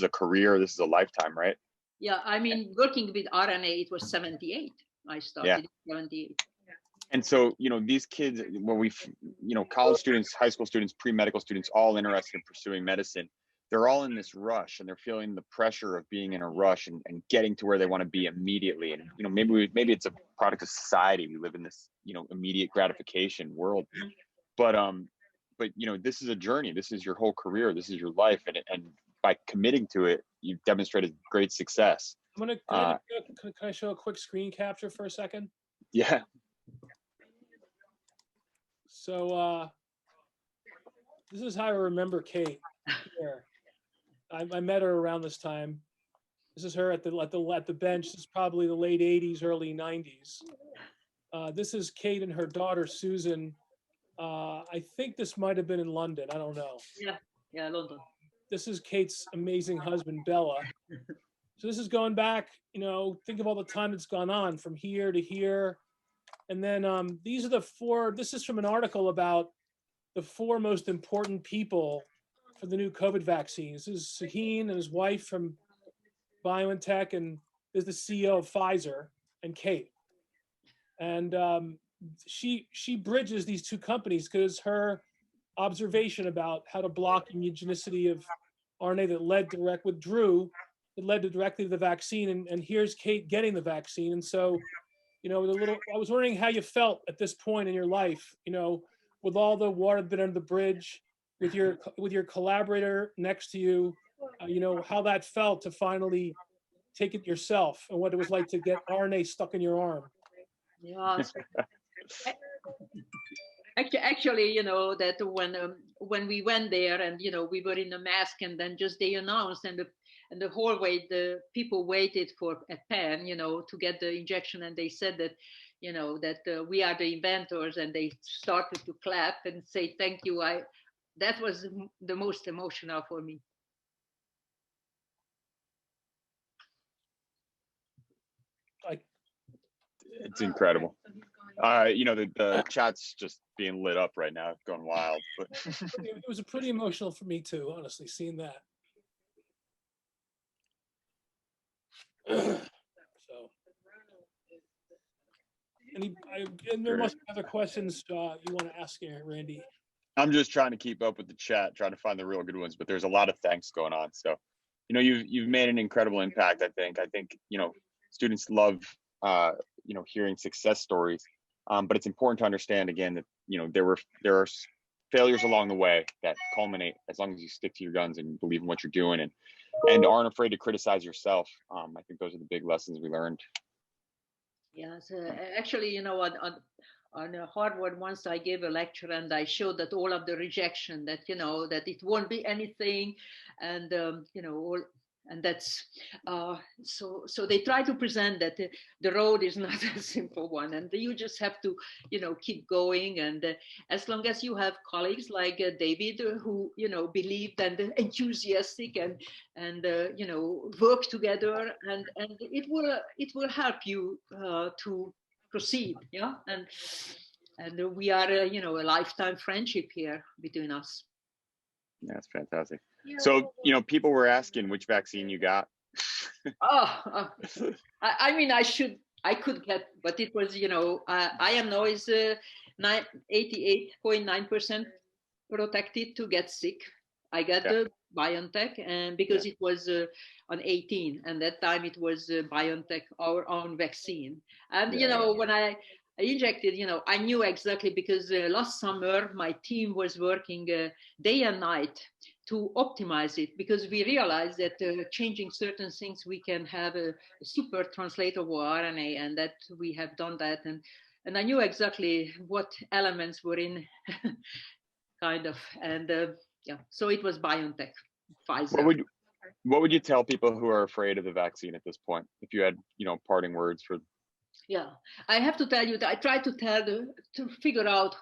S3: a career, this is a lifetime, right?
S2: Yeah, I mean, working with RNA, it was 78. I started in 78.
S3: And so, these kids, when college students, high school students, pre-medical students, all interested in pursuing medicine, they're all in this rush, and they're feeling the pressure of being in a rush and getting to where they want to be immediately. And, maybe it's a product of society. We live in this, immediate gratification world. But this is a journey. This is your whole career. This is your life. And by committing to it, you've demonstrated great success.
S1: Can I show a quick screen capture for a second?
S3: Yeah.
S1: So this is how I remember Kate. Here. I met her around this time. This is her at the bench. This is probably the late 80s, early 90s. This is Kate and her daughter, Susan. I think this might have been in London. I don't know.
S2: Yeah, London.
S1: This is Kate's amazing husband, Bella. So this is going back, think of all the time that's gone on from here to here. And then these are the four, this is from an article about the four most important people for the new COVID vaccines. This is Saheen and his wife from BioNTech, and is the CEO of Pfizer, and Kate. And she bridges these two companies because her observation about how to block immunogenicity of RNA that led directly to the vaccine. And here's Kate getting the vaccine. And so, I was wondering how you felt at this point in your life, with all the water that been under the bridge, with your collaborator next to you, how that felt to finally take it yourself and what it was like to get RNA stuck in your arm.
S2: Yes. Actually, that when we went there and we were in a mask, and then just they announced, and the whole way the people waited for a pen, to get the injection, and they said that that we are the inventors, and they started to clap and say thank you. That was the most emotional for me.
S3: It's incredible. The chat's just being lit up right now, it's going wild. But
S1: it was pretty emotional for me too, honestly, seeing that. So, and there must be other questions you want to ask, Randy.
S3: I'm just trying to keep up with the chat, trying to find the real good ones, but there's a lot of thanks going on. So, you've made an incredible impact. I think students love hearing success stories, but it's important to understand again that there are failures along the way that culminate as long as you stick to your guns and believe in what you're doing and aren't afraid to criticize yourself. I think those are the big lessons we learned.
S2: Yes, actually, on Harvard once I gave a lecture, and I showed that all of the rejection, that that it won't be anything, and and that's so they try to present that the road is not a simple one, and you just have to keep going, and as long as you have colleagues like David who believed and enthusiastic and work together, and it will help you to proceed, and we are a lifetime friendship here between us.
S3: That's fantastic. So, people were asking which vaccine you got.
S2: I could get, but it was, IMO is 88.9% protected to get sick. I got the BioNTech, and because it was on 18, and that time it was BioNTech, our own vaccine. And, when I injected, I knew exactly, because last summer my team was working day and night to optimize it, because we realized that changing certain things, we can have a super translatable RNA, and that we have done that. And I knew exactly what elements were in kind of, and so it was BioNTech, Pfizer.
S3: What would you tell people who are afraid of the vaccine at this point, if you had, parting words for?
S2: Yeah, I have to tell you that I tried to figure out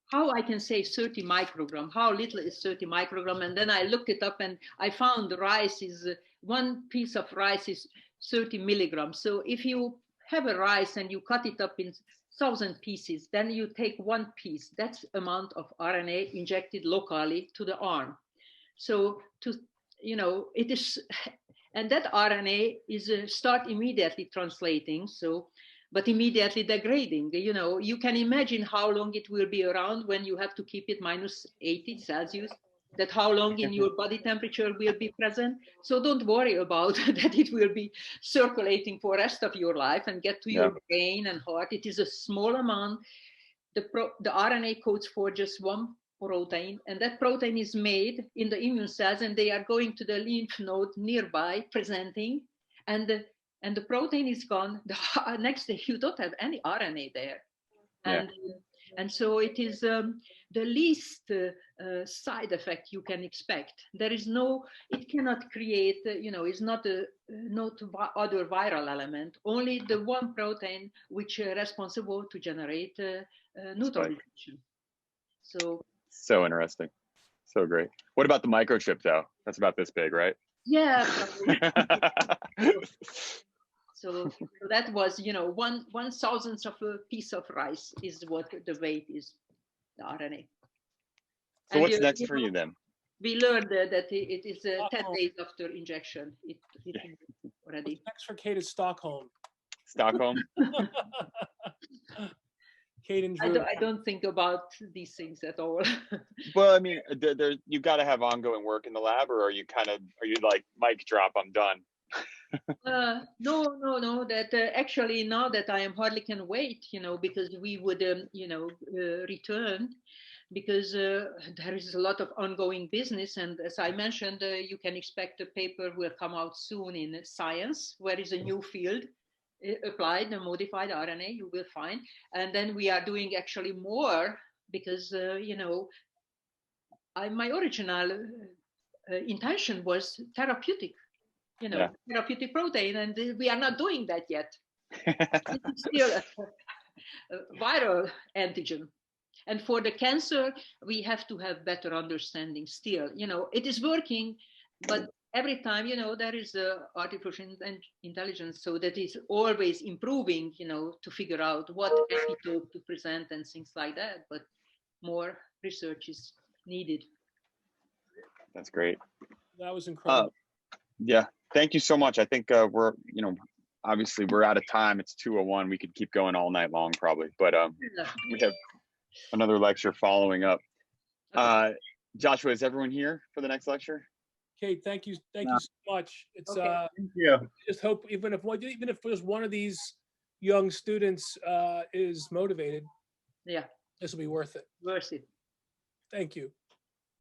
S2: how I can say 30 microgram, how little is 30 microgram. And then I looked it up, and I found rice is, one piece of rice is 30 milligrams. So if you have a rice and you cut it up in 1,000 pieces, then you take one piece. That's amount of RNA injected locally to the arm. So it is, and that RNA is start immediately translating. But immediately degrading. You can imagine how long it will be around when you have to keep it minus 80 Celsius, that how long in your body temperature will be present. So don't worry about that it will be circulating for the rest of your life and get to your brain and heart. It is a small amount. The RNA codes for just one protein, and that protein is made in the immune cells, and they are going to the lymph node nearby, presenting, and the protein is gone. The next day you don't have any RNA there, and so it is the least side effect you can expect. There is it cannot create, it's not other viral element, only the one protein which is responsible to generate neutralization. So
S3: interesting, so great. What about the microchip though? That's about this big, right?
S2: Yeah. So that was, 1/1000th of a piece of rice is what the weight is, the RNA.
S3: So what's next for you then?
S2: We learned that it is 10 days after injection. It already.
S1: What's next for Kate is Stockholm.
S3: Stockholm?
S1: Kate and
S2: I
S1: Drew.
S2: don't think about these things at all.
S3: Well, I mean, you've got to have ongoing work in the lab, or are you like mic drop, I'm done?
S2: No. That actually now that I am hardly can wait, because we would, return, because there is a lot of ongoing business, and as I mentioned, you can expect a paper will come out soon in Science, where is a new field applied and modified RNA. You will find, and then we are doing actually more because my original intention was therapeutic.
S3: Yeah.
S2: Therapeutic protein, and we are not doing that yet. It's still a viral antigen. And for the cancer, we have to have better understanding still. It is working, but every time, there is artificial intelligence, so that is always improving, to figure out what epitope to present and things like that. But more research is needed.
S3: That's great.
S1: That was incredible.
S3: Yeah, thank you so much. I think we're, obviously we're out of time. It's 2:01. We could keep going all night long probably, but we have another lecture following up. Joshua, is everyone here for the next lecture?
S1: Kate, thank you so much. It's
S2: Okay.
S4: Thank you.
S1: just hope even if just one of these young students is motivated,
S2: Yeah,
S1: this will be worth it.
S2: worth it.
S1: Thank you.